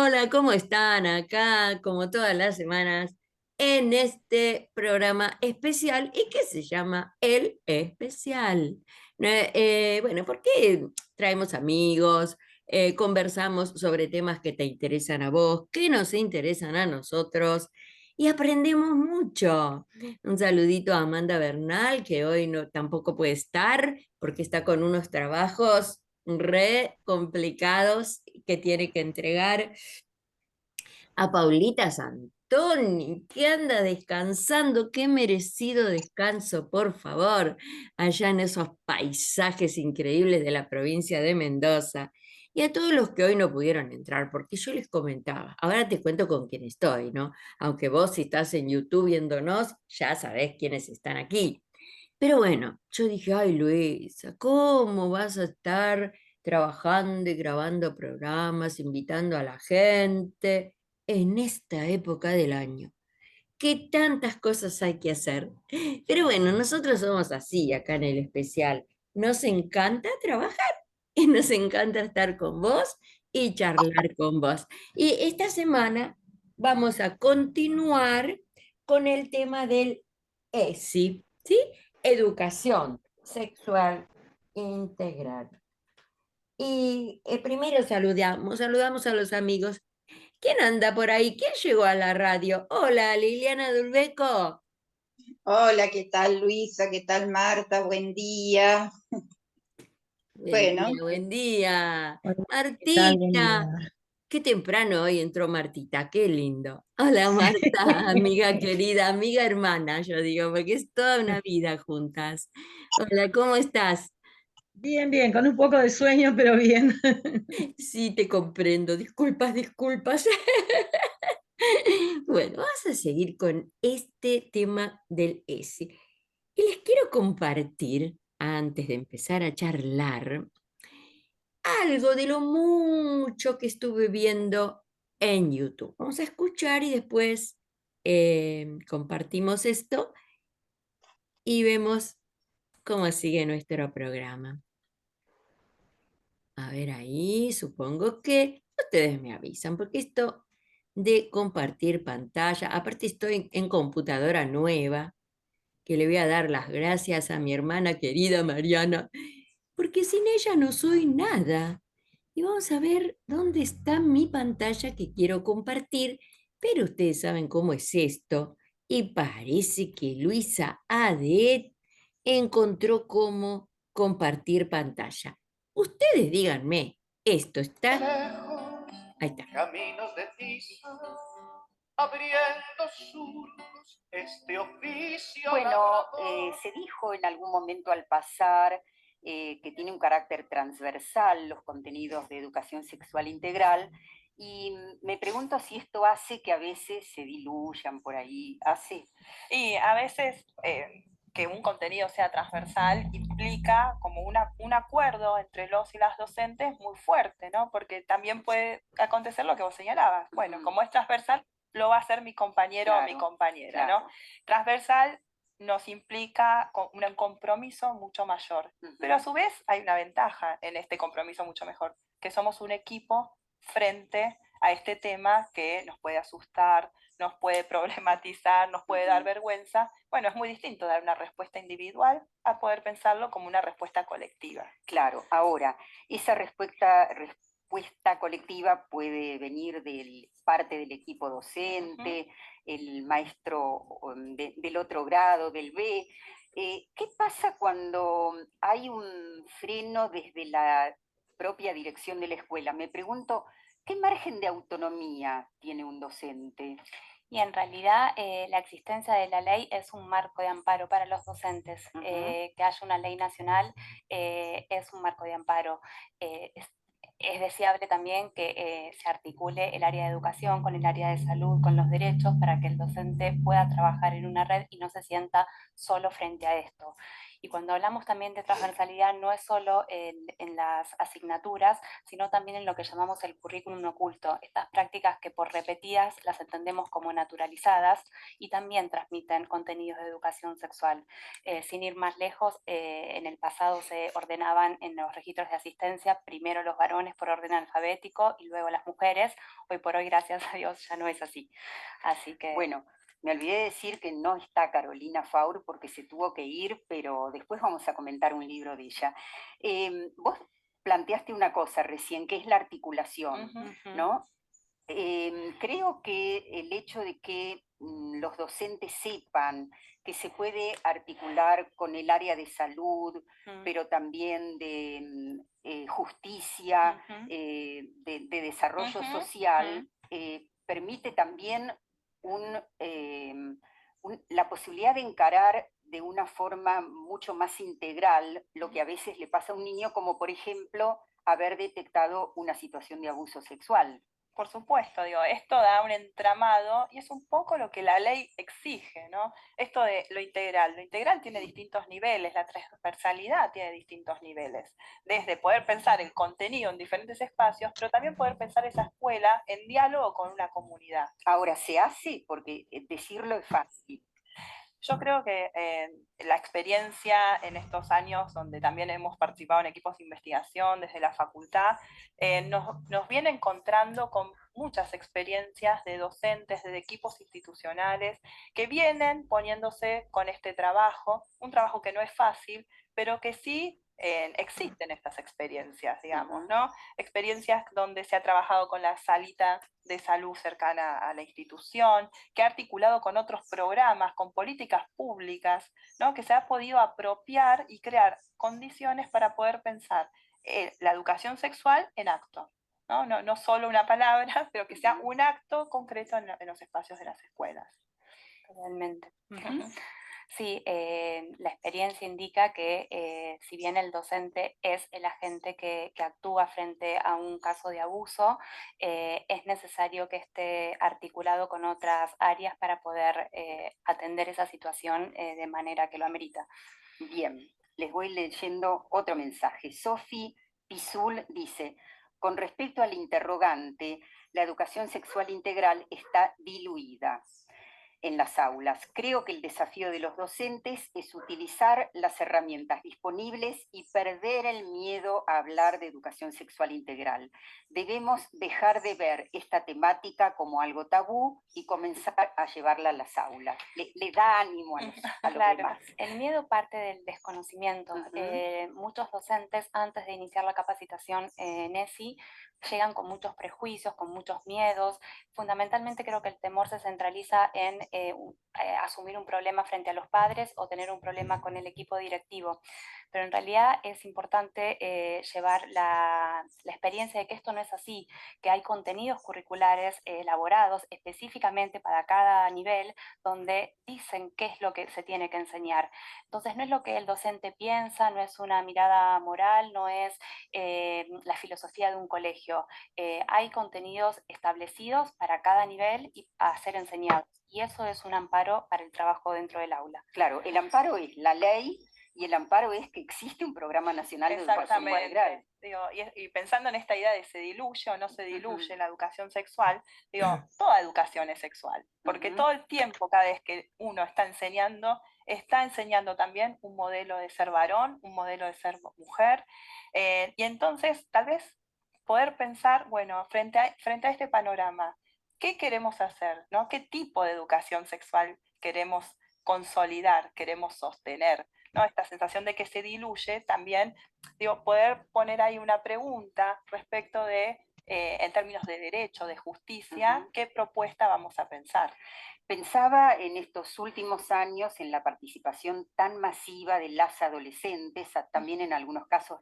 Hola, ¿cómo están acá? Como todas las semanas, en este programa especial y que se llama El Especial. Bueno, porque traemos amigos, conversamos sobre temas que te interesan a vos, que nos interesan a nosotros y aprendemos mucho. Un saludito a Amanda Bernal, que hoy no, tampoco puede estar porque está con unos trabajos re complicados que tiene que entregar. A Paulita Santoni, que anda descansando, qué merecido descanso, por favor, allá en esos paisajes increíbles de la provincia de Mendoza. Y a todos los que hoy no pudieron entrar, porque yo les comentaba, ahora te cuento con quién estoy, ¿no? Aunque vos si estás en YouTube viéndonos, ya sabés quiénes están aquí. Pero bueno, yo dije, ay Luisa, ¿cómo vas a estar trabajando y grabando programas, invitando a la gente en esta época del año? ¿Qué tantas cosas hay que hacer? Pero bueno, nosotros somos así acá en el especial. Nos encanta trabajar y nos encanta estar con vos y charlar con vos. Y esta semana vamos a continuar con el tema del ESI, ¿sí? Educación sexual integral. Y primero saludamos a los amigos. ¿Quién anda por ahí? ¿Quién llegó a la radio? Hola, Liliana Dulbeco. Hola, ¿qué tal Luisa? ¿Qué tal Marta? Buen día. Buen Bueno, día, buen día. Hola, ¿qué tal? Buen Martita, día. qué temprano hoy entró Martita, qué lindo. Hola Marta, amiga querida, amiga hermana, yo digo, porque es toda una vida juntas. Hola, ¿cómo estás? Bien, bien, con un poco de sueño, pero bien. Sí, te comprendo, disculpas, disculpas. Bueno, vamos a seguir con este tema del S. Y les quiero compartir, antes de empezar a charlar, algo de lo mucho que estuve viendo en YouTube. Vamos a escuchar y después compartimos esto y vemos cómo sigue nuestro programa. A ver ahí, supongo que ustedes me avisan, porque esto de compartir pantalla, aparte estoy en computadora nueva, que le voy a dar las gracias a mi hermana querida Mariana, porque sin ella no soy nada. Y vamos a ver dónde está mi pantalla que quiero compartir, pero ustedes saben cómo es esto. Y parece que Luisa Adet encontró cómo compartir pantalla. Ustedes díganme, esto está. Lejos, Ahí está. caminos de tiza, abriendo surcos este oficio. Bueno, se dijo en algún momento al pasar que tiene un carácter transversal los contenidos de educación sexual integral y me pregunto si esto hace que a veces se diluyan por ahí. ¿Hace? Y a veces que un contenido sea transversal implica como un acuerdo entre los y las docentes muy fuerte, ¿no? Porque también puede acontecer lo que vos señalabas. Bueno, como es transversal, lo va a hacer mi compañero o mi compañera, claro. ¿no? Transversal nos implica un compromiso mucho mayor. Pero a su vez hay una ventaja en este compromiso mucho mejor, que somos un equipo frente a este tema que nos puede asustar, nos puede problematizar, nos puede dar vergüenza. Bueno, es muy distinto dar una respuesta individual a poder pensarlo como una respuesta colectiva. Claro, ahora, esa respuesta colectiva puede venir de parte del equipo docente, el maestro del otro grado, del B. ¿Qué pasa cuando hay un freno desde la propia dirección de la escuela? Me pregunto, ¿qué margen de autonomía tiene un docente? Y en realidad la existencia de la ley es un marco de amparo para los docentes. Que haya una ley nacional es un marco de amparo. Es deseable también que se articule el área de educación con el área de salud, con los derechos, para que el docente pueda trabajar en una red y no se sienta solo frente a esto. Y cuando hablamos también de transversalidad, no es solo en las asignaturas, sino también en lo que llamamos el currículum oculto, estas prácticas que por repetidas las entendemos como naturalizadas y también transmiten contenidos de educación sexual. Sin ir más lejos, en el pasado se ordenaban en los registros de asistencia primero los varones por orden alfabético y luego las mujeres. Hoy por hoy, gracias a Dios, ya no es así. Así que... Bueno, me olvidé decir que no está Carolina Faur porque se tuvo que ir, pero después vamos a comentar un libro de ella. Vos planteaste una cosa recién, que es la articulación, ¿no? Creo que el hecho de que los docentes sepan que se puede articular con el área de salud, pero también de justicia, de desarrollo social, permite también la posibilidad de encarar de una forma mucho más integral lo que a veces le pasa a un niño, como por ejemplo haber detectado una situación de abuso sexual. Por supuesto, digo, esto da un entramado y es un poco lo que la ley exige, ¿no? Esto de lo integral tiene distintos niveles, la transversalidad tiene distintos niveles, desde poder pensar el contenido en diferentes espacios, pero también poder pensar esa escuela en diálogo con una comunidad. Ahora, ¿se hace? Porque decirlo es fácil. Yo creo que la experiencia en estos años, donde también hemos participado en equipos de investigación desde la facultad, nos viene encontrando con muchas experiencias de docentes, de equipos institucionales, que vienen poniéndose con este trabajo, un trabajo que no es fácil, pero que sí existen estas experiencias, digamos, ¿no? Experiencias donde se ha trabajado con la salita de salud cercana a la institución, que ha articulado con otros programas, con políticas públicas, ¿no? Que se ha podido apropiar y crear condiciones para poder pensar la educación sexual en acto, ¿no? No solo una palabra, pero que sea un acto concreto en los espacios de las escuelas. Totalmente. Sí, la experiencia indica que si bien el docente es el agente que actúa frente a un caso de abuso, es necesario que esté articulado con otras áreas para poder atender esa situación de manera que lo amerita. Bien, les voy leyendo otro mensaje. Sofi Pizul dice, con respecto al interrogante, la educación sexual integral está diluida en las aulas. Creo que el desafío de los docentes es utilizar las herramientas disponibles y perder el miedo a hablar de educación sexual integral. Debemos dejar de ver esta temática como algo tabú y comenzar a llevarla a las aulas. Le da ánimo a los Claro, demás. el miedo parte del desconocimiento. Muchos docentes, antes de iniciar la capacitación en ESI, llegan con muchos prejuicios, con muchos miedos. Fundamentalmente creo que el temor se centraliza en asumir un problema frente a los padres o tener un problema con el equipo directivo. Pero en realidad es importante llevar la experiencia de que esto no es así, que hay contenidos curriculares elaborados específicamente para cada nivel, donde dicen qué es lo que se tiene que enseñar. Entonces no es lo que el docente piensa, no es una mirada moral, no es la filosofía de un colegio. Hay contenidos establecidos para cada nivel y a ser enseñados. Y eso es un amparo para el trabajo dentro del aula. Claro, el amparo es la ley y el amparo es que existe un programa nacional de educación integral. Digo, y pensando en esta idea de se diluye o no se diluye la educación sexual, digo, toda educación es sexual, porque todo el tiempo, cada vez que uno está enseñando también un modelo de ser varón, un modelo de ser mujer, y entonces tal vez poder pensar, bueno, frente a este panorama, ¿qué queremos hacer? ¿No? ¿Qué tipo de educación sexual queremos consolidar, queremos sostener? ¿No? Esta sensación de que se diluye también, digo, poder poner ahí una pregunta respecto de, en términos de derecho, de justicia, ¿qué propuesta vamos a pensar? Pensaba en estos últimos años en la participación tan masiva de las adolescentes, también en algunos casos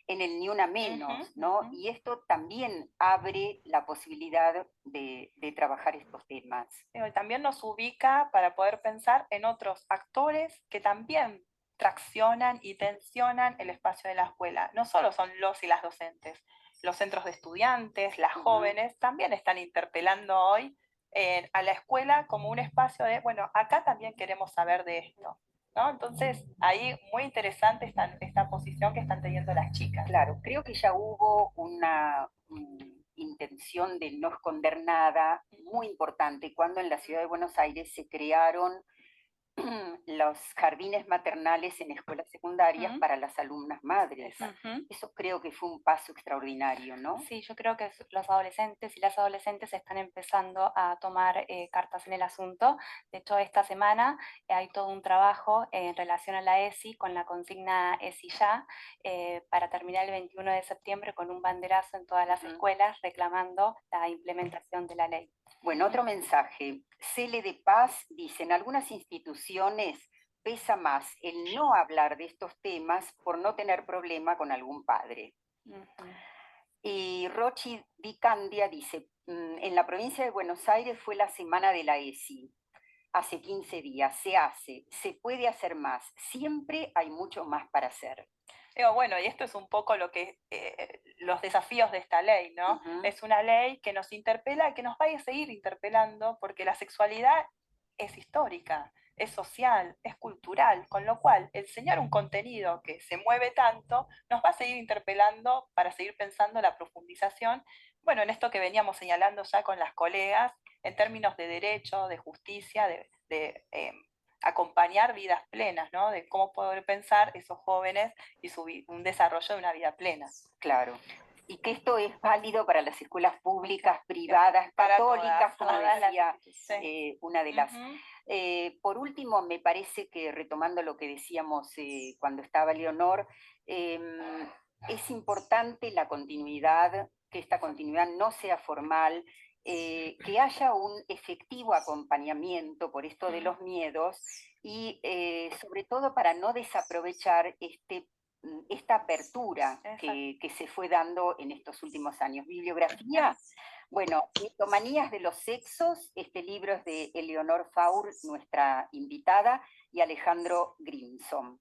en el Ni Una Menos, ¿no? Y esto también abre la posibilidad de trabajar estos temas. También nos ubica para poder pensar en otros actores que también traccionan y tensionan el espacio de la escuela. No solo son los y las docentes, los centros de estudiantes, las jóvenes, también están interpelando hoy a la escuela como un espacio de, bueno, acá también queremos saber de esto. ¿no? Entonces, ahí muy interesante esta posición que están teniendo las chicas. Claro, creo que ya hubo una intención de no esconder nada muy importante cuando en la ciudad de Buenos Aires se crearon los jardines maternales en escuelas secundarias para las alumnas madres. Eso creo que fue un paso extraordinario, ¿no? Sí, yo creo que los adolescentes y las adolescentes están empezando a tomar cartas en el asunto. De hecho, esta semana hay todo un trabajo en relación a la ESI con la consigna ESI ya, para terminar el 21 de septiembre con un banderazo en todas las escuelas reclamando la implementación de la ley. Bueno, otro mensaje. Cele de Paz dice, en algunas instituciones pesa más el no hablar de estos temas por no tener problema con algún padre. Y Rochi Di Candia dice, en la provincia de Buenos Aires fue la semana de la ESI. Hace 15 días, se puede hacer más, siempre hay mucho más para hacer. Bueno, y esto es un poco lo que los desafíos de esta ley, ¿no? Es una ley que nos interpela y que nos va a seguir interpelando porque la sexualidad es histórica, es social, es cultural, con lo cual enseñar un contenido que se mueve tanto nos va a seguir interpelando para seguir pensando la profundización, bueno, en esto que veníamos señalando ya con las colegas, en términos de derecho, de justicia, de acompañar vidas plenas, ¿no? De cómo poder pensar esos jóvenes y un desarrollo de una vida plena. Claro. Y que esto es válido para las escuelas públicas, privadas, católicas, como decía una de las... por último, me parece que retomando lo que decíamos cuando estaba Leonor, es importante la continuidad, que esta continuidad no sea formal, que haya un efectivo acompañamiento por esto de los miedos y sobre todo para no desaprovechar esta apertura que se fue dando en estos últimos años. Bibliografía, bueno, Mitomanías de los sexos, este libro es de Eleonor Faur, nuestra invitada, y Alejandro Grimson.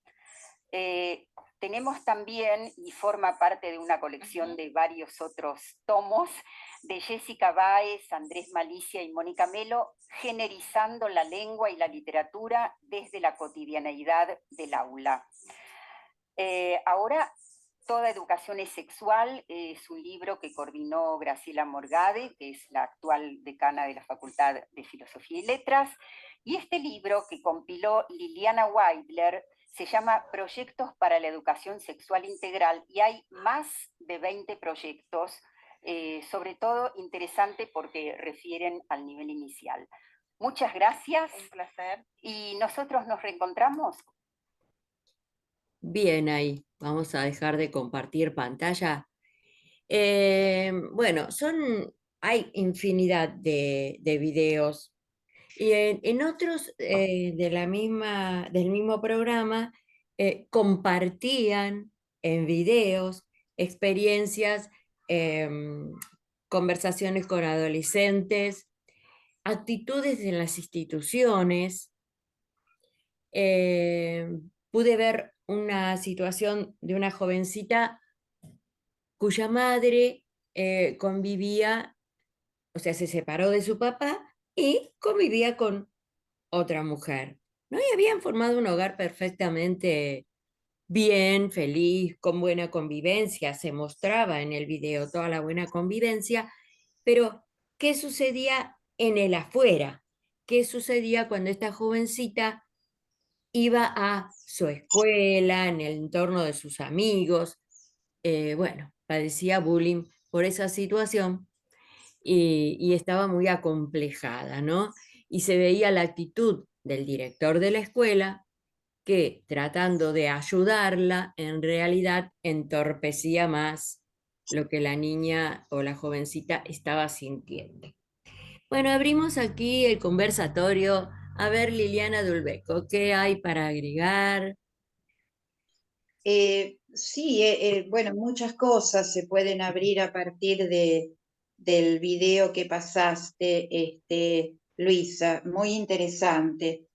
Tenemos también, y forma parte de una colección de varios otros tomos, de Jessica Báez, Andrés Malicia y Mónica Melo, generizando la lengua y la literatura desde la cotidianeidad del aula. Ahora, Toda educación es sexual es un libro que coordinó Graciela Morgade, que es la actual decana de la Facultad de Filosofía y Letras, y este libro que compiló Liliana Weidler se llama Proyectos para la Educación Sexual Integral, y hay más de 20 proyectos, sobre todo interesante porque refieren al nivel inicial. Muchas gracias. Un placer. Y nosotros nos reencontramos. Bien, ahí vamos a dejar de compartir pantalla. Bueno, hay infinidad de videos y en otros del mismo programa compartían en videos experiencias, conversaciones con adolescentes, actitudes en las instituciones. Pude ver una situación de una jovencita cuya madre convivía, o sea, se separó de su papá y convivía con otra mujer, ¿no? Y habían formado un hogar perfectamente bien, feliz, con buena convivencia, se mostraba en el video toda la buena convivencia, pero ¿qué sucedía en el afuera? ¿Qué sucedía cuando esta jovencita iba a su escuela, en el entorno de sus amigos? Bueno, padecía bullying por esa situación y estaba muy acomplejada, ¿no? Y se veía la actitud del director de la escuela que, tratando de ayudarla, en realidad entorpecía más lo que la niña o la jovencita estaba sintiendo. Bueno, abrimos aquí el conversatorio. A ver, Liliana Dulbeco, ¿qué hay para agregar? Sí, bueno, muchas cosas se pueden abrir a partir del video que pasaste, Luisa, muy interesante.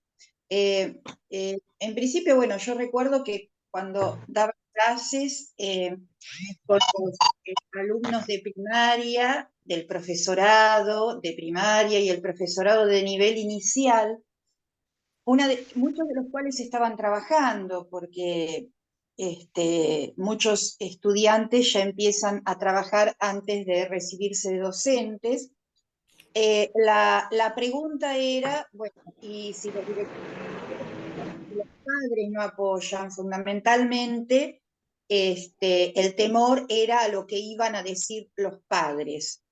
En principio, bueno, yo recuerdo que cuando daba clases con los alumnos de primaria, del profesorado de primaria y el profesorado de nivel inicial, muchos de los cuales estaban trabajando, porque muchos estudiantes ya empiezan a trabajar antes de recibirse de docentes. La pregunta era, bueno, y si los padres no apoyan, fundamentalmente el temor era a lo que iban a decir los padres,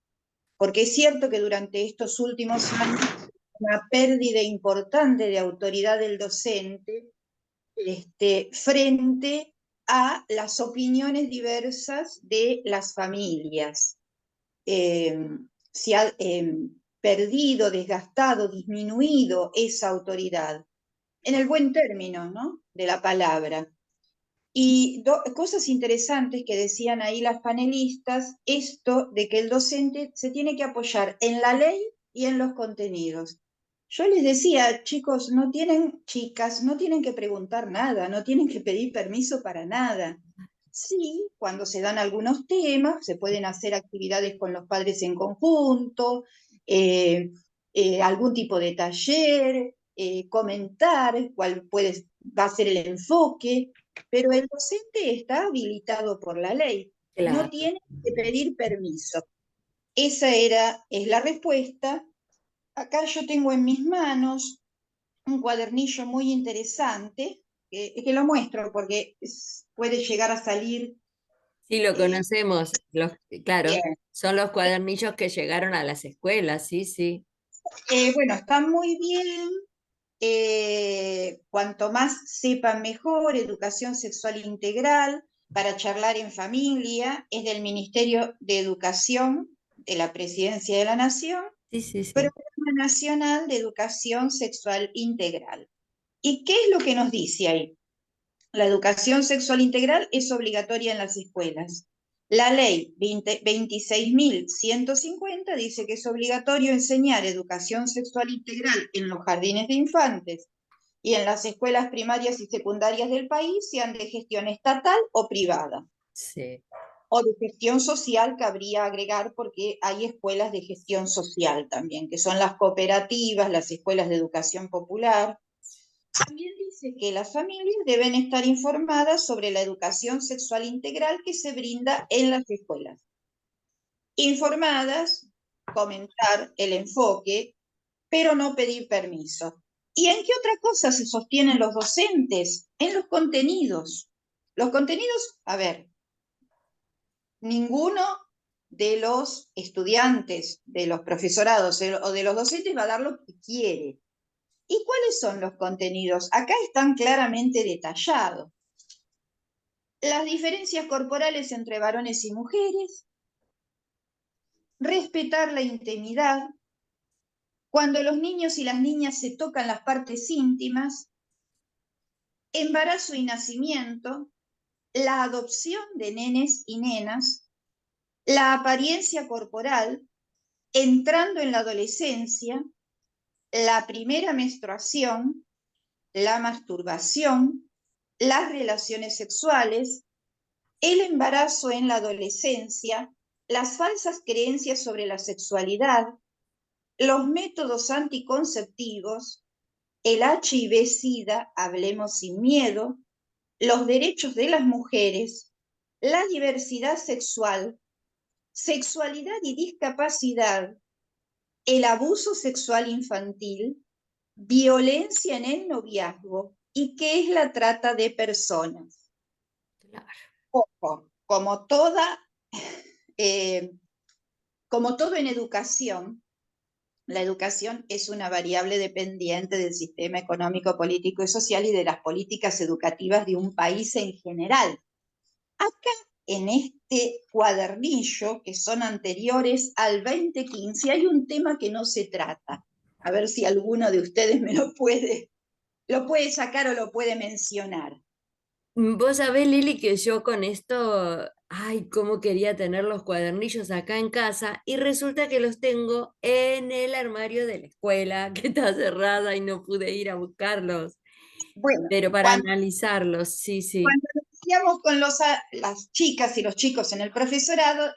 porque es cierto que durante estos últimos años una pérdida importante de autoridad del docente frente a las opiniones diversas de las familias. Se ha perdido, desgastado, disminuido esa autoridad, en el buen término, ¿no?, de la palabra. Y cosas interesantes que decían ahí las panelistas, esto de que el docente se tiene que apoyar en la ley y en los contenidos. Yo les decía, chicos, chicas, no tienen que preguntar nada, no tienen que pedir permiso para nada. Sí, cuando se dan algunos temas, se pueden hacer actividades con los padres en conjunto, algún tipo de taller, comentar cuál va a ser el enfoque, pero el docente está habilitado por la ley, Claro. no tiene que pedir permiso. Esa es la respuesta. Acá yo tengo en mis manos un cuadernillo muy interesante, que lo muestro porque puede llegar a salir. Sí, lo conocemos. Claro, Bien. son los cuadernillos que llegaron a las escuelas, sí, sí. Bueno, están muy bien. Cuanto más sepan mejor, educación sexual integral para charlar en familia, es del Ministerio de Educación de la Presidencia de la Nación, Sí, sí, sí. Programa Nacional de Educación Sexual Integral. ¿Y qué es lo que nos dice ahí? La educación sexual integral es obligatoria en las escuelas. La ley 26.150 dice que es obligatorio enseñar educación sexual integral en los jardines de infantes y en las escuelas primarias y secundarias del país, sean de gestión estatal o privada. Sí. O de gestión social, cabría agregar, porque hay escuelas de gestión social también, que son las cooperativas, las escuelas de educación popular. También dice que las familias deben estar informadas sobre la educación sexual integral que se brinda en las escuelas. Informadas, comentar el enfoque, pero no pedir permiso. ¿Y en qué otra cosa se sostienen los docentes? En los contenidos. Los contenidos, a ver, ninguno de los estudiantes, de los profesorados o de los docentes va a dar lo que quiere. ¿Y cuáles son los contenidos? Acá están claramente detallados. Las diferencias corporales entre varones y mujeres, respetar la intimidad, cuando los niños y las niñas se tocan las partes íntimas, embarazo y nacimiento, la adopción de nenes y nenas, la apariencia corporal, entrando en la adolescencia, la primera menstruación, la masturbación, las relaciones sexuales, el embarazo en la adolescencia, las falsas creencias sobre la sexualidad, los métodos anticonceptivos, el HIV-Sida, hablemos sin miedo, los derechos de las mujeres, la diversidad sexual, sexualidad y discapacidad, el abuso sexual infantil, violencia en el noviazgo y qué es la trata de personas. Claro. Ojo, como todo en educación, la educación es una variable dependiente del sistema económico, político y social y de las políticas educativas de un país en general. Acá, en este cuadernillo, que son anteriores al 2015, hay un tema que no se trata. A ver si alguno de ustedes me lo puede sacar o lo puede mencionar. Vos sabés, Lili, que yo con esto, ay, cómo quería tener los cuadernillos acá en casa y resulta que los tengo en el armario de la escuela, que está cerrada y no pude ir a buscarlos. Bueno, Pero para analizarlos, sí, sí. Cuando decíamos con las chicas y los chicos en el profesorado,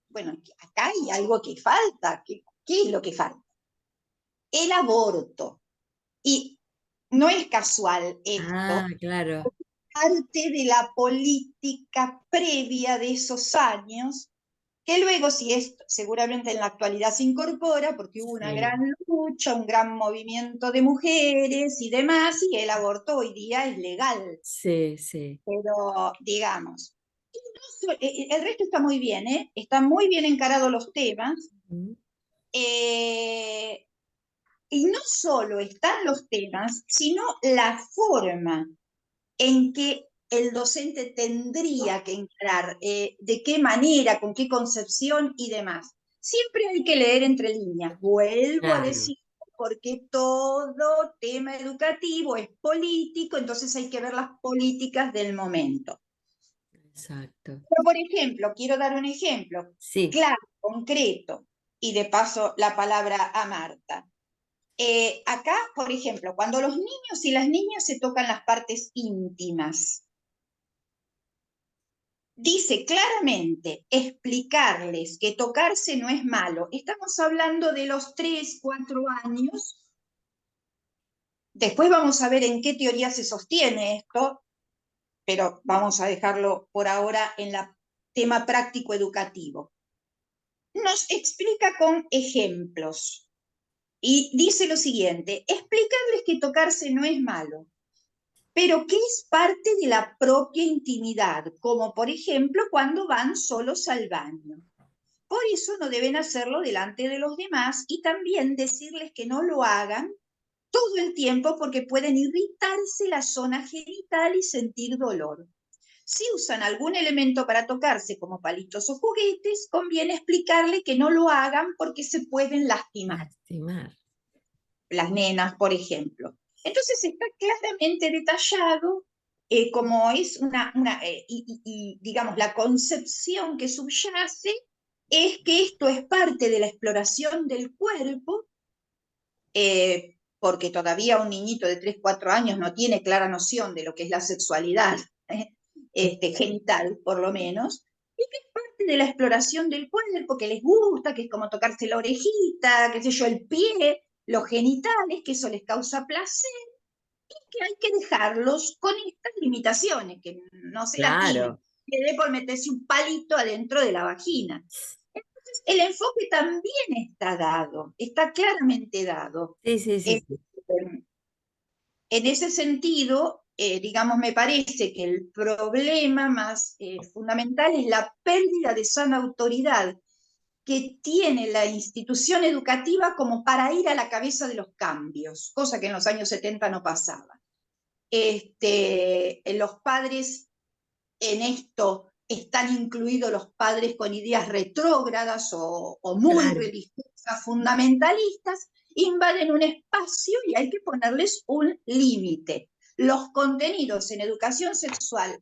bueno, acá hay algo que falta. ¿Qué es lo que falta? El aborto. Y no es casual esto, Ah, claro. parte de la política previa de esos años, que luego si esto seguramente en la actualidad se incorpora, porque hubo una Sí, gran lucha, un gran movimiento de mujeres y demás, y el aborto hoy día es legal, sí, sí. pero digamos, el resto está muy bien, ¿eh? Están muy bien encarados los temas, Ujú. y no solo están los temas, sino la forma en que el docente tendría que encarar, de qué manera, con qué concepción y demás. Siempre hay que leer entre líneas, vuelvo a Claro, decir, porque todo tema educativo es político, entonces hay que ver las políticas del momento. exacto. Pero, por ejemplo, quiero dar un ejemplo Sí, claro, concreto, y de paso la palabra a Marta. Acá, por ejemplo, cuando los niños y las niñas se tocan las partes íntimas, dice claramente explicarles que tocarse no es malo. Estamos hablando de los 3, 4 años. Después vamos a ver en qué teoría se sostiene esto, pero vamos a dejarlo por ahora en el tema práctico educativo. Nos explica con ejemplos y dice lo siguiente, explicarles que tocarse no es malo, pero que es parte de la propia intimidad, como por ejemplo cuando van solos al baño. Por eso no deben hacerlo delante de los demás y también decirles que no lo hagan todo el tiempo porque pueden irritarse la zona genital y sentir dolor. Si usan algún elemento para tocarse como palitos o juguetes, conviene explicarle que no lo hagan porque se pueden lastimar. lastimar. Las nenas, por ejemplo. Entonces está claramente detallado como es y, digamos, la concepción que subyace es que esto es parte de la exploración del cuerpo, porque todavía un niñito de 3 4 años no tiene clara noción de lo que es la sexualidad genital, por lo menos, y que es parte de la exploración del cuerpo, que les gusta, que es como tocarse la orejita, qué sé yo, el pie, los genitales, que eso les causa placer, y que hay que dejarlos con estas limitaciones, que no se lastimen, Claro. que dé por meterse un palito adentro de la vagina. Entonces, el enfoque también está dado, está claramente dado. Sí, sí, sí, Eh, sí. en ese sentido, digamos, me parece que el problema más fundamental es la pérdida de sana autoridad que tiene la institución educativa como para ir a la cabeza de los cambios, cosa que en los años 70 no pasaba. Los padres en esto están incluidos los padres con ideas retrógradas o muy Claro, religiosas, fundamentalistas, invaden un espacio y hay que ponerles un límite. Los contenidos en educación sexual,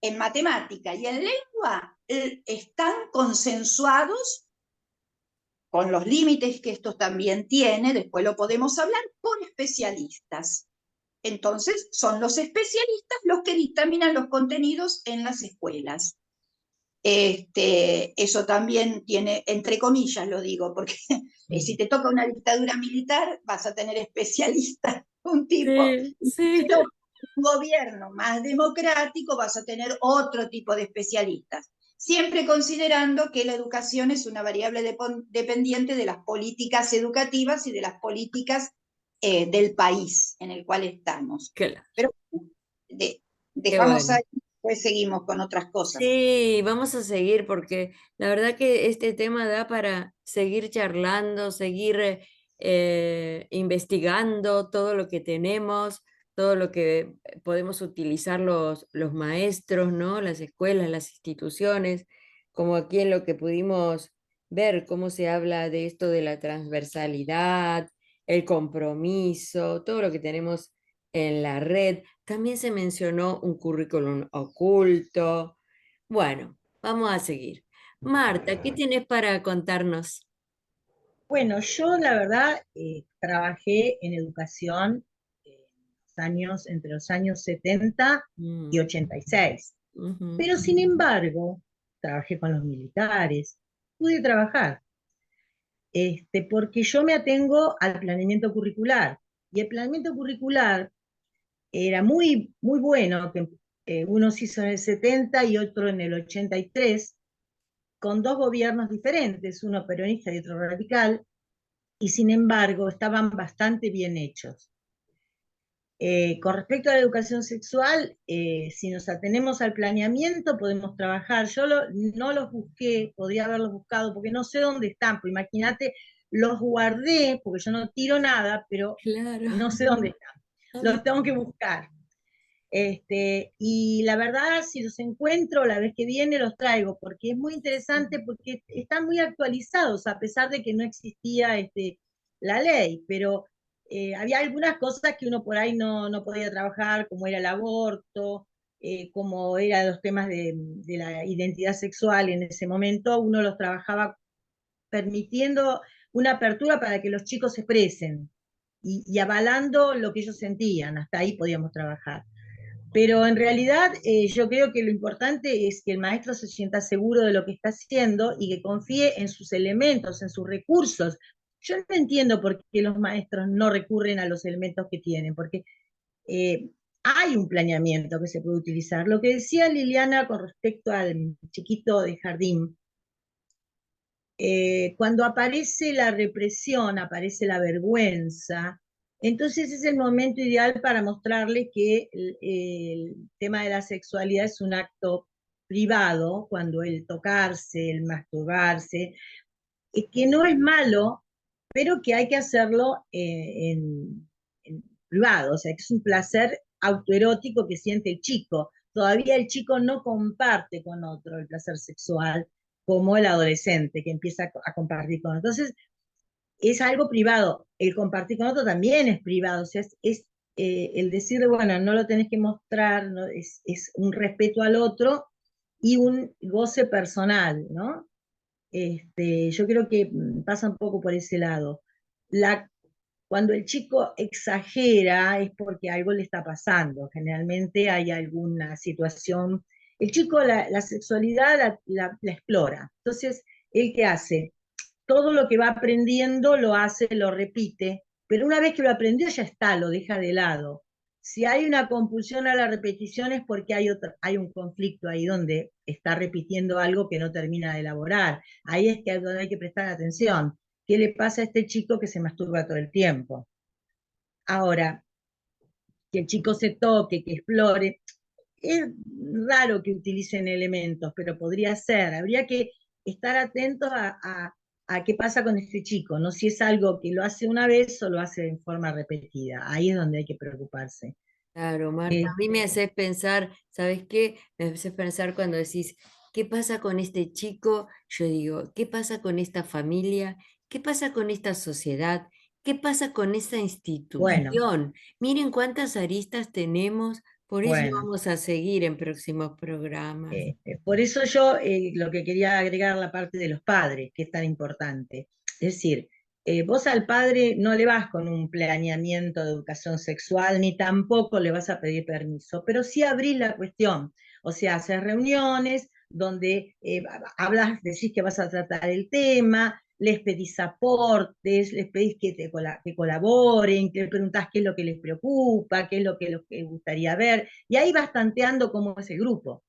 en matemática y en lengua están consensuados con los límites que esto también tiene, después lo podemos hablar, por especialistas. Entonces, son los especialistas los que dictaminan los contenidos en las escuelas. Eso también tiene, entre comillas lo digo, porque si te toca una dictadura militar, vas a tener especialistas, un tipo. sí, Si te sí. toca un gobierno más democrático, vas a tener otro tipo de especialistas. Siempre considerando que la educación es una variable dependiente de las políticas educativas y de las políticas del país en el cual estamos. Claro. Pero Qué dejamos bueno. ahí, pues seguimos con otras cosas. Sí, vamos a seguir porque la verdad que este tema da para seguir charlando, seguir investigando todo lo que tenemos, todo lo que podemos utilizar los maestros, ¿no? Las escuelas, las instituciones, como aquí en lo que pudimos ver, cómo se habla de esto de la transversalidad, el compromiso, todo lo que tenemos en la red. También se mencionó un currículum oculto. Bueno, vamos a seguir. Marta, ¿qué tienes para contarnos? Bueno, yo la verdad trabajé en educación entre los años 70 y Mm, 86. ujú, Pero sin embargo, trabajé con los militares, pude trabajar, porque yo me atengo al planeamiento curricular. Y el planeamiento curricular era muy, muy bueno, que uno se hizo en el 70 y otro en el 83, con dos gobiernos diferentes, uno peronista y otro radical, y sin embargo estaban bastante bien hechos. Con respecto a la educación sexual, si nos atenemos al planeamiento, podemos trabajar. No los busqué, podría haberlos buscado, porque no sé dónde están. Pues imagínate, los guardé, porque yo no tiro nada, pero Claro. no sé dónde están. Los tengo que buscar. Y la verdad, si los encuentro la vez que viene, los traigo, porque es muy interesante, porque están muy actualizados, a pesar de que no existía la ley, pero había algunas cosas que uno por ahí no podía trabajar, como era el aborto, como eran los temas de la identidad sexual en ese momento, uno los trabajaba permitiendo una apertura para que los chicos se expresen y avalando lo que ellos sentían, hasta ahí podíamos trabajar. Pero en realidad yo creo que lo importante es que el maestro se sienta seguro de lo que está haciendo y que confíe en sus elementos, en sus recursos. Yo no entiendo por qué los maestros no recurren a los elementos que tienen, porque eh, hay un planeamiento que se puede utilizar. Lo que decía Liliana con respecto al chiquito de jardín, cuando aparece la represión, aparece la vergüenza, entonces es el momento ideal para mostrarles que el tema de la sexualidad es un acto privado, cuando el tocarse, el masturbarse, que no es malo, pero que hay que hacerlo en privado, o sea, que es un placer autoerótico que siente el chico. Todavía el chico no comparte con otro el placer sexual, como el adolescente que empieza a compartir con otro. Entonces, es algo privado. El compartir con otro también es privado, o sea, el decir, bueno, no lo tenés que mostrar, ¿no? Es un respeto al otro y un goce personal, ¿no? Yo creo que pasa un poco por ese lado. La, Cuando el chico exagera es porque algo le está pasando, generalmente hay alguna situación. El chico la sexualidad la explora, entonces, ¿él qué hace? Todo lo que va aprendiendo lo hace, lo repite, pero una vez que lo aprendió ya está, lo deja de lado. Si hay una compulsión a la repetición es porque hay un conflicto ahí donde está repitiendo algo que no termina de elaborar. Ahí es que donde hay que prestar atención. ¿Qué le pasa a este chico que se masturba todo el tiempo? Ahora, que el chico se toque, que explore, es raro que utilicen elementos, pero podría ser. Habría que estar atentos a qué pasa con este chico, no si es algo que lo hace una vez o lo hace en forma repetida. Ahí es donde hay que preocuparse. Claro, Marta, a mí me Este, haces pensar, ¿sabes qué? Me haces pensar cuando decís, ¿qué pasa con este chico? Yo digo, ¿qué pasa con esta familia? ¿Qué pasa con esta sociedad? ¿Qué pasa con esta bueno, institución? Miren cuántas aristas tenemos, por eso bueno. vamos a seguir en próximos programas. Por eso yo lo que quería agregar la parte de los padres, que es tan importante. Es decir, vos al padre no le vas con un planeamiento de educación sexual, ni tampoco le vas a pedir permiso, pero sí abrís la cuestión. O sea, haces reuniones donde hablas, decís que vas a tratar el tema, les pedís aportes, les pedís que colaboren, que les preguntás qué es lo que les preocupa, qué es lo que les gustaría ver, y ahí vas tanteando cómo es el grupo.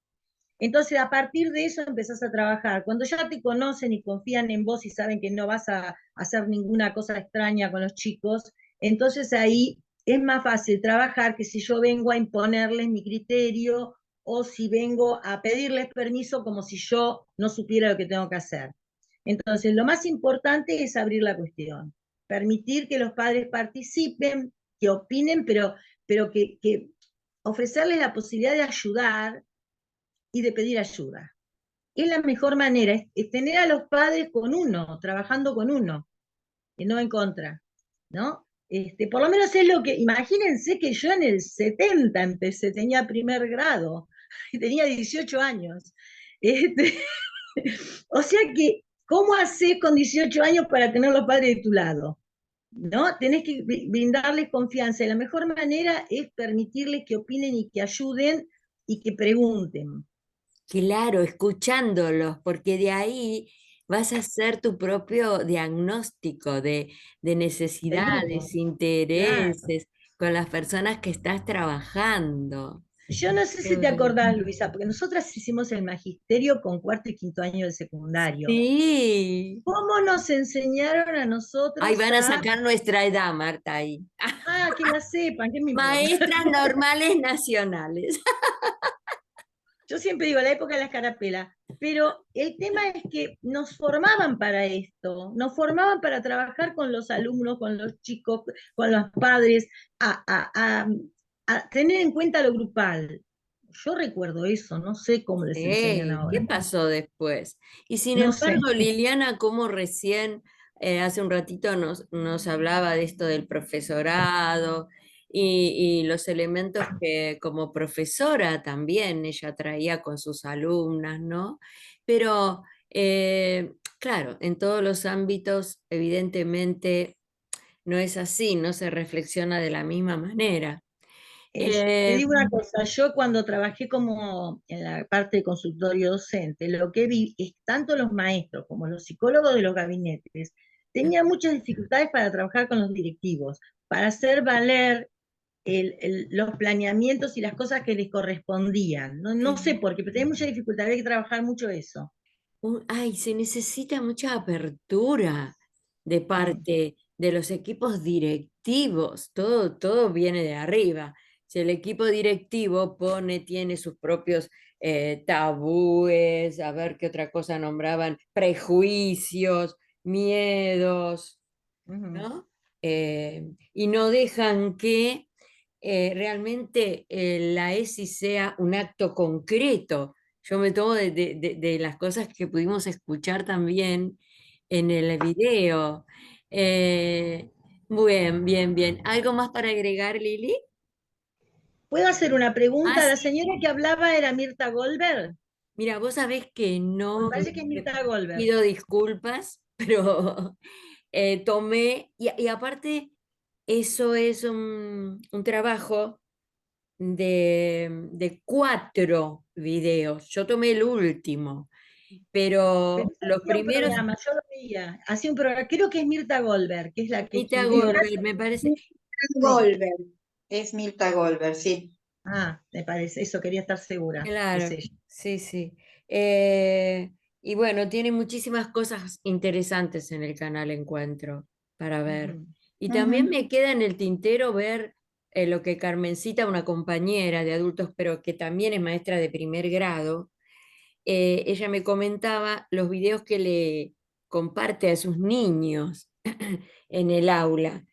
Entonces, a partir de eso empezás a trabajar. Cuando ya te conocen y confían en vos y saben que no vas a hacer ninguna cosa extraña con los chicos, entonces ahí es más fácil trabajar que si yo vengo a imponerles mi criterio o si vengo a pedirles permiso como si yo no supiera lo que tengo que hacer. Entonces, lo más importante es abrir la cuestión, permitir que los padres participen, que opinen, pero que ofrecerles la posibilidad de ayudar y de pedir ayuda. Es la mejor manera, es tener a los padres con uno, trabajando con uno, y no en contra, ¿no? Por lo menos es lo que, imagínense que yo en el 70 empecé, tenía primer grado, y tenía 18 años. Este, o sea que, ¿cómo haces con 18 años para tener los padres de tu lado? ¿No? Tenés que brindarles confianza, y la mejor manera es permitirles que opinen y que ayuden y que pregunten. Claro, escuchándolos, porque de ahí vas a hacer tu propio diagnóstico de El grupo, necesidades, claro. intereses. con las personas que estás trabajando. Yo no sé Qué si te bueno. acordás, Luisa, porque nosotras hicimos el magisterio con cuarto y quinto año de secundario. Sí. ¿Cómo nos enseñaron a Ahí nosotros van a a... sacar nuestra edad, Marta, ahí. Ah, que la sepan, ¿qué me importa? Maestras normales nacionales. Yo siempre digo la época de la escarapela, pero el tema es que nos formaban para esto, nos formaban para trabajar con los alumnos, con los chicos, con los padres, a tener en cuenta lo grupal. Yo recuerdo eso, no sé cómo les enseñan ¿Qué ahora. pasó después? Y sin No sé. embargo, Liliana, como recién hace un ratito nos hablaba de esto del profesorado y los elementos que como profesora también ella traía con sus alumnas, ¿no? Pero, claro, en todos los ámbitos, evidentemente, no es así, no se reflexiona de la misma manera. Te Eh, digo una cosa, yo cuando trabajé como en la parte de consultorio docente, lo que vi es tanto los maestros como los psicólogos de los gabinetes tenían muchas dificultades para trabajar con los directivos, para hacer valer los planeamientos y las cosas que les correspondían. No, no sé por qué, pero tenía mucha dificultad, había que trabajar mucho eso. Ay, se necesita mucha apertura de parte de los equipos directivos. Todo viene de arriba. Si el equipo directivo tiene sus propios tabúes, a ver qué otra cosa nombraban, prejuicios, miedos, Ujú. ¿no? Y no dejan que realmente la ESI sea un acto concreto. Yo me tomo de las cosas que pudimos escuchar también en el video. Eh, bien, bien, bien. ¿Algo más para agregar, Lili? ¿Puedo hacer una Ah, pregunta? La sí. señora que hablaba era Mirta Goldberg. Mira, vos sabés que Me no parece que es Mirta Goldberg. pido disculpas, pero tomé, y aparte, eso es un trabajo de 4 videos. Yo tomé el último, Pero pero ella los hacía un primeros, programa, yo lo veía, hacía un programa, creo que es Mirta Goldberg, que es la que Anita escribió. Goldberg, me parece. Sí. Goldberg, es Mirta Goldberg, sí. Ah, me parece, eso quería estar segura, que es Claro, ella. sí, sí. Y bueno, tiene muchísimas cosas interesantes en el canal Encuentro para ver. Ujú. Y también Ujú. me queda en el tintero ver lo que Carmencita, una compañera de adultos, pero que también es maestra de primer grado, ella me comentaba los videos que le comparte a sus niños en el aula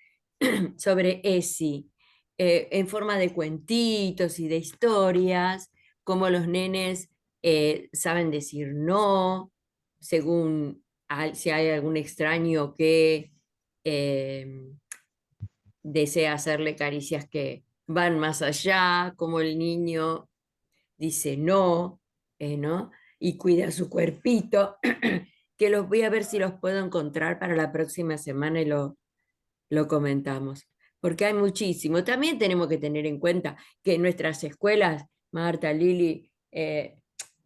sobre ESI, en forma de cuentitos y de historias, cómo los nenes saben decir no, según si hay algún extraño que eh, desea hacerle caricias que van más allá, como el niño dice no, ¿no? Y cuida su cuerpito, que los voy a ver si los puedo encontrar para la próxima semana y lo comentamos, porque hay muchísimo. También tenemos que tener en cuenta que nuestras escuelas, Marta, Lili,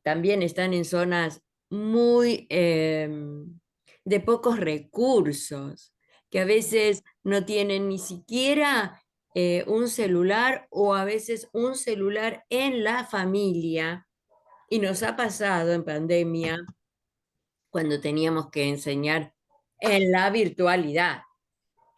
también están en zonas muy de pocos recursos, que a veces no tienen ni siquiera un celular o a veces un celular en la familia. Y nos ha pasado en pandemia cuando teníamos que enseñar en la virtualidad,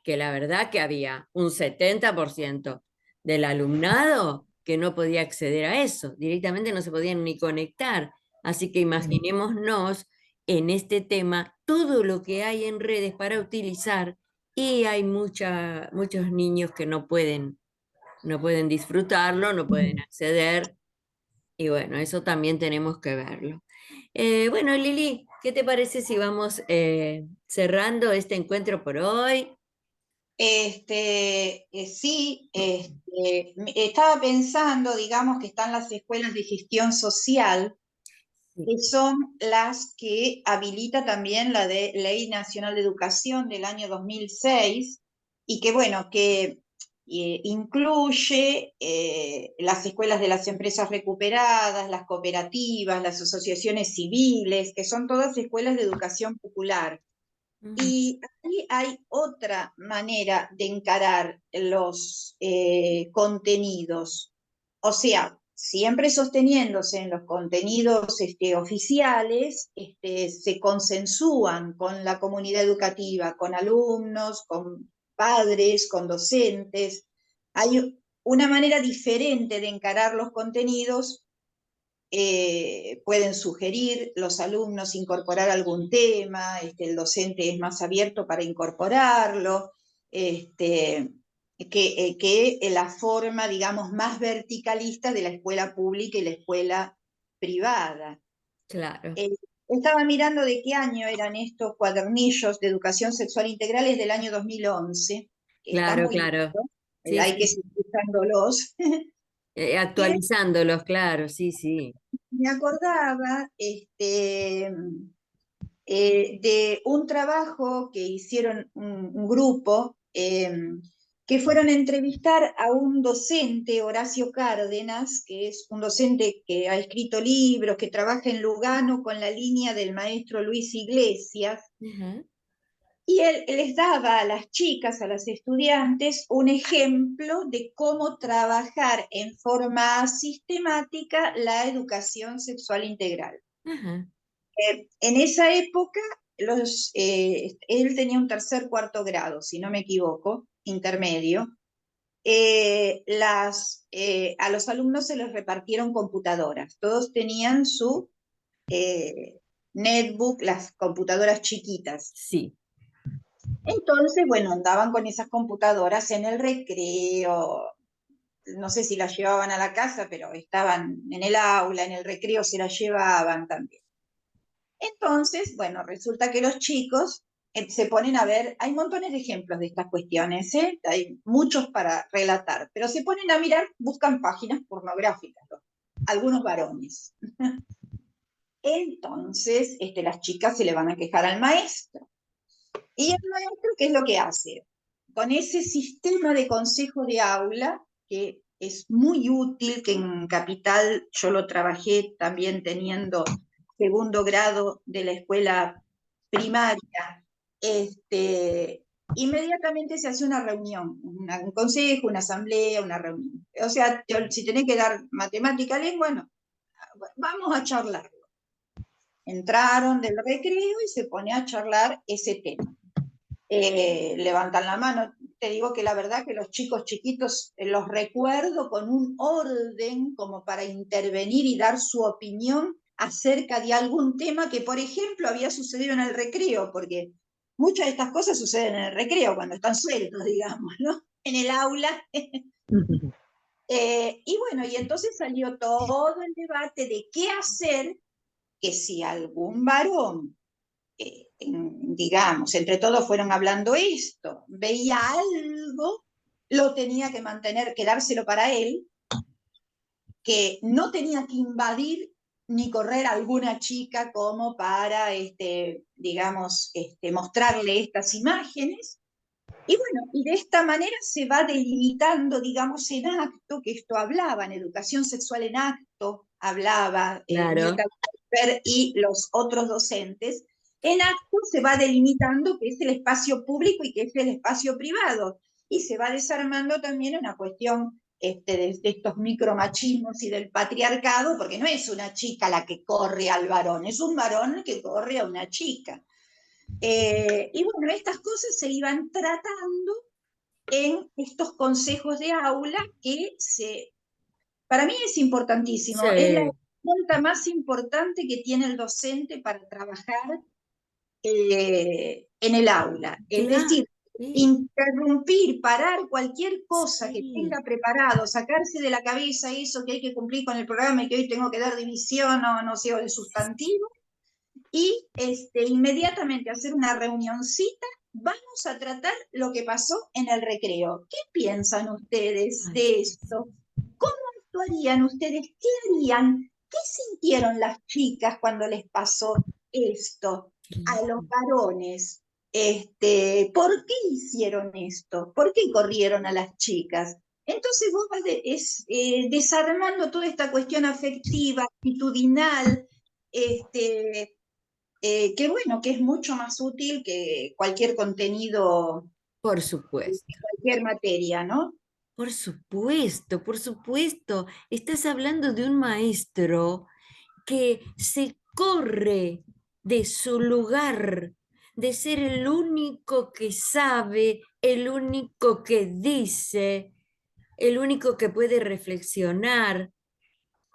que la verdad que había un 70% del alumnado que no podía acceder a eso, directamente no se podían ni conectar. Así que imaginémonos en este tema todo lo que hay en redes para utilizar y hay muchos niños que no pueden disfrutarlo, no pueden acceder y bueno, eso también tenemos que verlo. Bueno, Lili, ¿qué te parece si vamos cerrando este encuentro por hoy? Sí, estaba pensando, digamos, que están las escuelas de gestión social, Sí. que son las que habilita también la Ley Nacional de Educación del año 2006, y que, bueno, que incluye las escuelas de las empresas recuperadas, las cooperativas, las asociaciones civiles, que son todas escuelas de educación popular. Y ahí hay otra manera de encarar los contenidos, o sea, siempre sosteniéndose en los contenidos oficiales, se consensúan con la comunidad educativa, con alumnos, con padres, con docentes. Hay una manera diferente de encarar los contenidos. Pueden sugerir los alumnos incorporar algún tema, el docente es más abierto para incorporarlo, que la forma, digamos, más verticalista de la escuela pública y la escuela privada. Claro. Estaba mirando de qué año eran estos cuadernillos de educación sexual integral, es del año 2011. Está Claro, muy claro. lindo, Sí, hay que sí. seguir usándolos. Actualizándolos, claro, sí, sí. Me acordaba de un trabajo que hicieron un grupo, que fueron a entrevistar a un docente, Horacio Cárdenas, que es un docente que ha escrito libros, que trabaja en Lugano con la línea del maestro Luis Iglesias, Ajá. y él les daba a las chicas, a las estudiantes, un ejemplo de cómo trabajar en forma sistemática la educación sexual integral. Ajá. En esa época, él tenía un tercer, cuarto grado, si no me equivoco, intermedio. A los alumnos se les repartieron computadoras. Todos tenían su netbook, las computadoras chiquitas. Sí. Entonces, bueno, andaban con esas computadoras en el recreo. No sé si las llevaban a la casa, pero estaban en el aula, en el recreo se las llevaban también. Entonces, bueno, resulta que los chicos se ponen a ver, hay montones de ejemplos de estas cuestiones, hay muchos para relatar, pero se ponen a mirar, buscan páginas pornográficas, algunos varones. Entonces, las chicas se le van a quejar al maestro. Y el maestro, ¿qué es lo que hace? Con ese sistema de consejo de aula, que es muy útil, que en Capital yo lo trabajé también teniendo segundo grado de la escuela primaria, inmediatamente se hace una reunión, un consejo, una asamblea, una reunión. O sea, si tenés que dar matemática, lengua, no, vamos a charlarlo. Entraron del recreo y se pone a charlar ese tema. Levantan la mano. Te digo que la verdad que los chicos chiquitos los recuerdo con un orden como para intervenir y dar su opinión acerca de algún tema que, por ejemplo, había sucedido en el recreo, porque muchas de estas cosas suceden en el recreo, cuando están sueltos, digamos, ¿no? En el aula. Y bueno, y entonces salió todo el debate de qué hacer, que si algún varón digamos, entre todos fueron hablando esto, veía algo, lo tenía que mantener, quedárselo para él, que no tenía que invadir ni correr a alguna chica como para, digamos, mostrarle estas imágenes. Y bueno, y de esta manera se va delimitando, digamos, en acto, que esto hablaba, en educación sexual en acto, hablaba Claro. Mirta Legrand y los otros docentes. En acto se va delimitando qué es el espacio público y qué es el espacio privado. Y se va desarmando también una cuestión de estos micromachismos y del patriarcado, porque no es una chica la que corre al varón, es un varón que corre a una chica. Y bueno, estas cosas se iban tratando en estos consejos de aula que para mí es importantísimo, Sí. es la herramienta más importante que tiene el docente para trabajar en el aula. Es Claro. decir, Sí. interrumpir, parar cualquier cosa Sí. que tenga preparado, sacarse de la cabeza eso que hay que cumplir con el programa y que hoy tengo que dar división o no sé, o el sustantivo, y inmediatamente hacer una reunioncita, vamos a tratar lo que pasó en el recreo. ¿Qué piensan ustedes de esto? ¿Cómo actuarían ustedes? ¿Qué harían? ¿Qué sintieron las chicas cuando les pasó esto a los varones? ¿Por qué hicieron esto? ¿Por qué corrieron a las chicas? Entonces vos vas desarmando toda esta cuestión afectiva, actitudinal, que bueno, que es mucho más útil que cualquier contenido, Por supuesto. cualquier materia, ¿no? Por supuesto, por supuesto. Estás hablando de un maestro que se corre de su lugar, de ser el único que sabe, el único que dice, el único que puede reflexionar.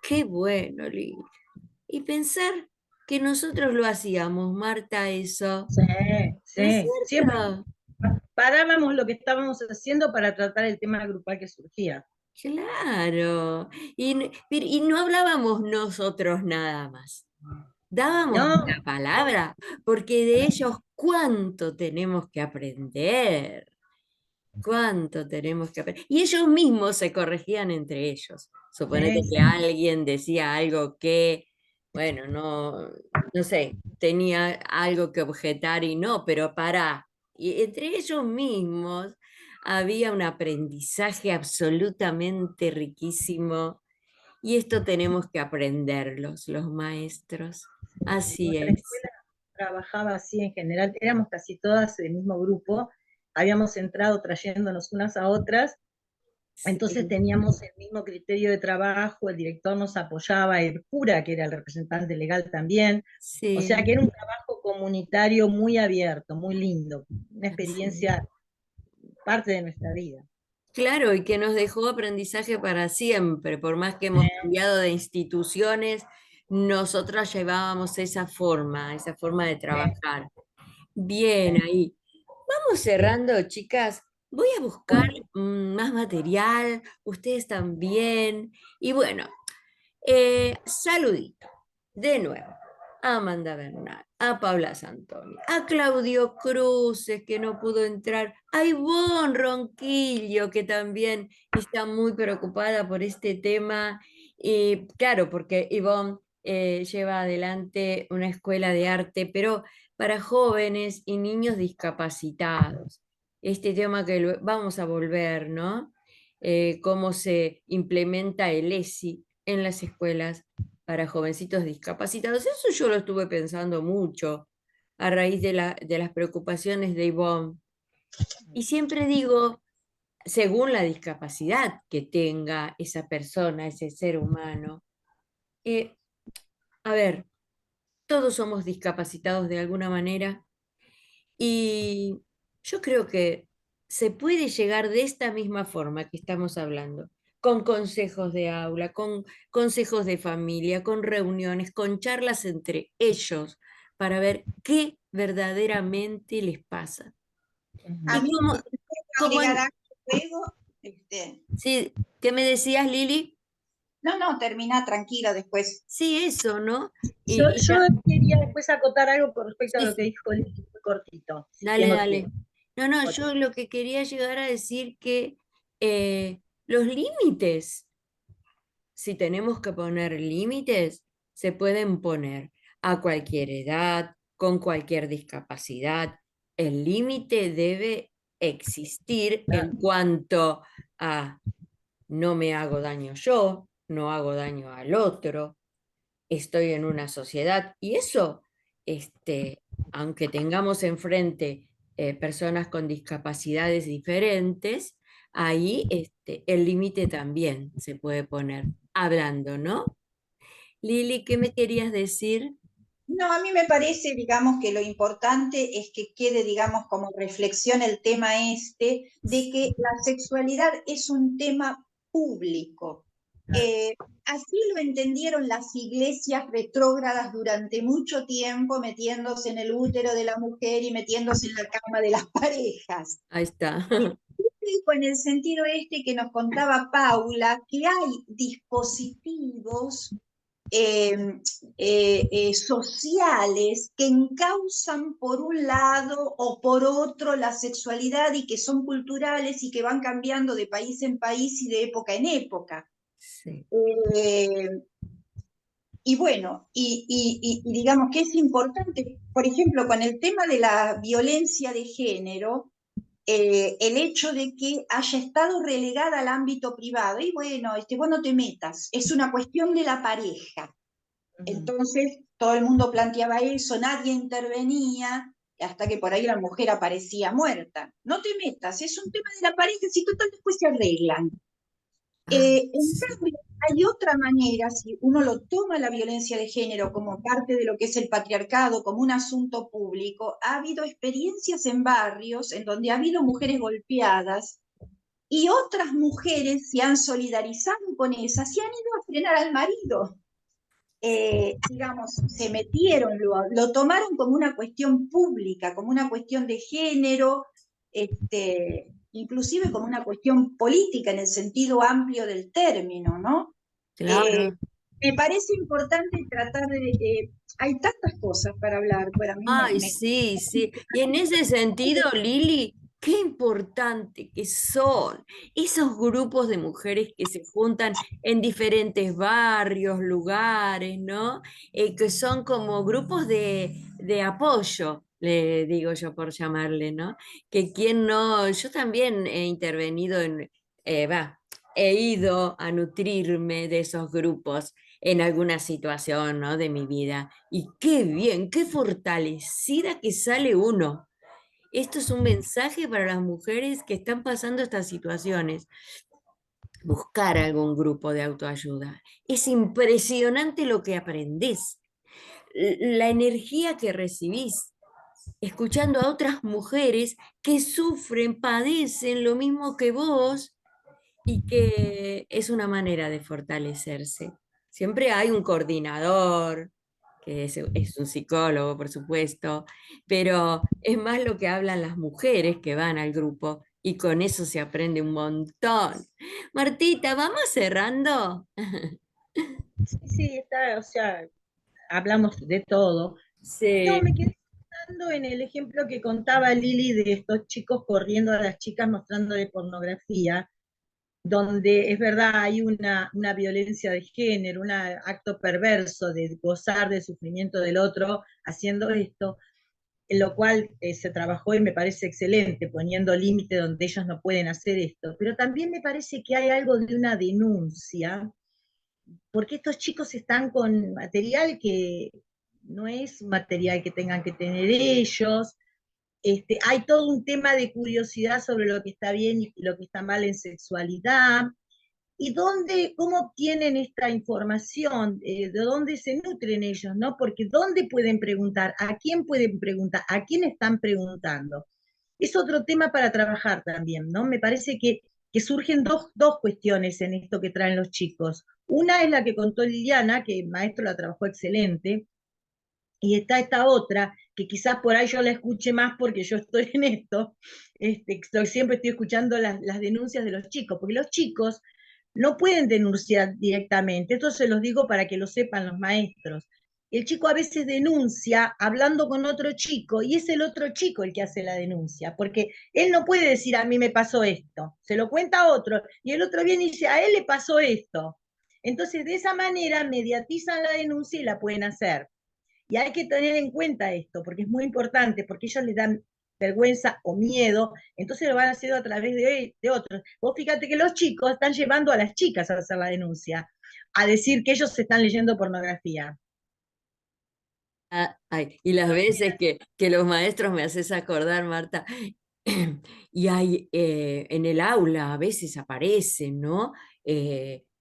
Qué bueno, Lili. Y pensar que nosotros lo hacíamos, Marta, eso. Sí, ¿No es sí. Siempre cierto? parábamos lo que estábamos haciendo para tratar el tema grupal que surgía. Claro. Y no hablábamos nosotros nada más. Dábamos No, la palabra, porque de ellos cuánto tenemos que aprender. Cuánto tenemos que aprender. Y ellos mismos se corregían entre ellos. Suponete sí, que alguien decía algo que, bueno, no sé, tenía algo que objetar y no, pero para. Y entre ellos mismos había un aprendizaje absolutamente riquísimo. Y esto tenemos que aprenderlos, los maestros. Así nuestra es. escuela trabajaba así en general, éramos casi todas del mismo grupo, habíamos entrado trayéndonos unas a otras, entonces Sí, teníamos el mismo criterio de trabajo, el director nos apoyaba, el cura, que era el representante legal también, o sea sí, que era un trabajo comunitario muy abierto, muy lindo, una sí. experiencia, parte de nuestra vida. Claro, y que nos dejó aprendizaje para siempre, por más que hemos cambiado de instituciones, nosotros llevábamos esa forma de trabajar. Bien, ahí. Vamos cerrando, chicas. Voy a buscar más material, ustedes también. Y bueno, saludito, de nuevo, a Amanda Bernal, a Paula Santoni, a Claudio Cruces, que no pudo entrar, a Ivonne Ronquillo, que también está muy preocupada por este tema. Y claro, porque Ivonne lleva adelante una escuela de arte, pero para jóvenes y niños discapacitados. Este tema que vamos a volver, ¿no? Cómo se implementa el ESI en las escuelas para jovencitos discapacitados. Eso yo lo estuve pensando mucho a raíz de las preocupaciones de Ivonne. Y siempre digo, según la discapacidad que tenga esa persona, ese ser humano, eh, a ver, todos somos discapacitados de alguna manera y yo creo que se puede llegar de esta misma forma que estamos hablando, con consejos de aula, con consejos de familia, con reuniones, con charlas entre ellos, para ver qué verdaderamente les pasa. A Y mí como, me gustaría como agregar en- algo luego, sí, ¿qué me decías, Lili? no, termina tranquila después. Sí, eso, ¿no? Y Yo quería después acotar algo con respecto a sí, lo que sí, dijo Lili, muy cortito, si dale, tengo tiempo. dale. No, no, yo lo que quería llegar a decir que los límites, si tenemos que poner límites, se pueden poner a cualquier edad, con cualquier discapacidad. El límite debe existir en cuanto a no me hago daño yo, no hago daño al otro, estoy en una sociedad y eso, aunque tengamos enfrente personas con discapacidades diferentes, ahí el límite también se puede poner hablando, ¿no? Lili, ¿qué me querías decir? No, a mí me parece, digamos, que lo importante es que quede, digamos, como reflexión el tema este, de que la sexualidad es un tema público. Así lo entendieron las iglesias retrógradas durante mucho tiempo, metiéndose en el útero de la mujer y metiéndose en la cama de las parejas. Ahí está. En el sentido este que nos contaba Paula, que hay dispositivos sociales que encausan por un lado o por otro la sexualidad y que son culturales y que van cambiando de país en país y de época en época. Sí. Eh, y bueno, y digamos que es importante, por ejemplo, con el tema de la violencia de género, el hecho de que haya estado relegada al ámbito privado, y bueno, vos no te metas, es una cuestión de la pareja. Entonces todo el mundo planteaba eso, nadie intervenía, hasta que por ahí la mujer aparecía muerta. No te metas, es un tema de la pareja, si total después se arreglan. En Sí. cambio, hay otra manera, si uno lo toma la violencia de género como parte de lo que es el patriarcado, como un asunto público, ha habido experiencias en barrios en donde ha habido mujeres golpeadas y otras mujeres se han solidarizado con esas y han ido a frenar al marido. Digamos, se metieron, lo tomaron como una cuestión pública, como una cuestión de género, inclusive como una cuestión política en el sentido amplio del término, ¿no? Eh, Claro. Me parece importante tratar de... hay tantas cosas para hablar, pero a mí Ay, sí, sí. Y en ese sentido, Lili, qué importante que son esos grupos de mujeres que se juntan en diferentes barrios, lugares, ¿no? Que son como grupos de apoyo, le digo yo por llamarle, ¿no? Que quien no, yo también he intervenido he ido a nutrirme de esos grupos en alguna situación, ¿no? de mi vida. Y qué bien, qué fortalecida que sale uno. Esto es un mensaje para las mujeres que están pasando estas situaciones. Buscar algún grupo de autoayuda. Es impresionante lo que aprendés, la energía que recibís, escuchando a otras mujeres que sufren, padecen lo mismo que vos y que es una manera de fortalecerse. Siempre hay un coordinador, que es un psicólogo, por supuesto, pero es más lo que hablan las mujeres que van al grupo y con eso se aprende un montón. Martita, ¿vamos cerrando? Sí, sí, está, o sea, hablamos de todo. No, Sí, me quedé pensando en el ejemplo que contaba Lili de estos chicos corriendo a las chicas mostrándole pornografía, donde es verdad hay una violencia de género, un acto perverso de gozar del sufrimiento del otro haciendo esto, en lo cual se trabajó y me parece excelente, poniendo límite donde ellos no pueden hacer esto. Pero también me parece que hay algo de una denuncia, porque estos chicos están con material que no es material que tengan que tener ellos. Hay todo un tema de curiosidad sobre lo que está bien y lo que está mal en sexualidad. ¿Y dónde, cómo obtienen esta información? ¿De dónde se nutren ellos? ¿No? Porque ¿dónde pueden preguntar? ¿A quién pueden preguntar? ¿A quién están preguntando? Es otro tema para trabajar también, ¿no? Me parece que surgen dos cuestiones en esto que traen los chicos. Una es la que contó Liliana, que el maestro la trabajó excelente, y está esta otra, que quizás por ahí yo la escuche más porque yo estoy en esto, siempre estoy escuchando las denuncias de los chicos, porque los chicos no pueden denunciar directamente, esto se los digo para que lo sepan los maestros. El chico a veces denuncia hablando con otro chico y es el otro chico el que hace la denuncia, porque él no puede decir a mí me pasó esto, se lo cuenta a otro y el otro viene y dice a él le pasó esto. Entonces de esa manera mediatizan la denuncia y la pueden hacer. Y hay que tener en cuenta esto, porque es muy importante, porque ellos les dan vergüenza o miedo, entonces lo van a hacer a través de otros. Vos fíjate que los chicos están llevando a las chicas a hacer la denuncia, a decir que ellos se están leyendo pornografía. ay, y las veces que los maestros me haces acordar, Marta, y hay en el aula a veces aparecen, ¿no?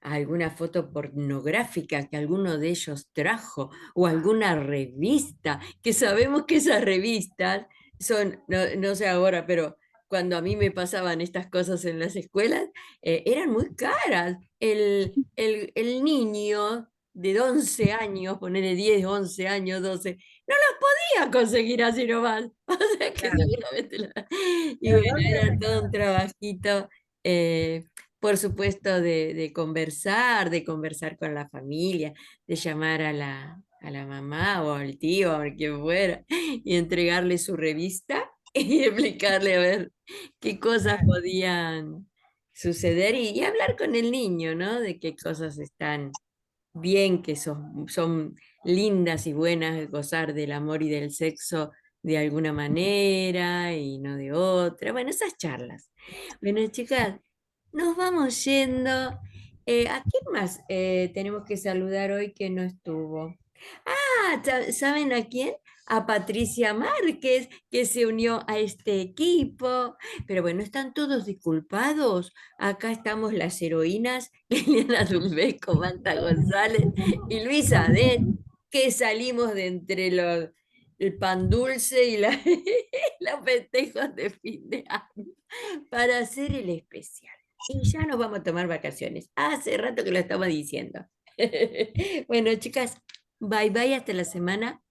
Alguna foto pornográfica que alguno de ellos trajo o alguna revista, que sabemos que esas revistas son, no sé ahora, pero cuando a mí me pasaban estas cosas en las escuelas, eran muy caras. El niño de 11 años, ponerle 10 11 años, 12 no los podía conseguir así nomás. O sea que Claro. seguramente y ¿De bueno, dónde era todo un arrancar? trabajito, por supuesto, de conversar con la familia, de llamar a la mamá o al tío o a quien fuera, y entregarle su revista y explicarle a ver qué cosas Claro. podían suceder y hablar con el niño, ¿no? De qué cosas están bien, que son lindas y buenas de gozar del amor y del sexo de alguna manera y no de otra. Bueno, esas charlas. Bueno, chicas, nos vamos yendo. ¿A quién más tenemos que saludar hoy que no estuvo? ¿Saben a quién? A Patricia Márquez, que se unió a este equipo. Pero bueno, están todos disculpados. Acá estamos las heroínas, Liliana Dulbeco, Manta González y Luisa Den, que salimos de entre el pan dulce y los festejos de fin de año para hacer el especial. Y ya nos vamos a tomar vacaciones. Hace rato que lo estaba diciendo. Bueno, chicas, bye bye hasta la semana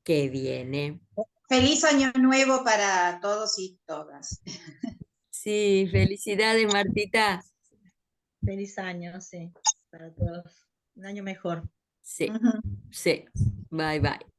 que viene. Feliz año nuevo para todos y todas. Sí, felicidades, Martita. Feliz año, sí, para todos. Un año mejor. Sí, sí. Bye bye.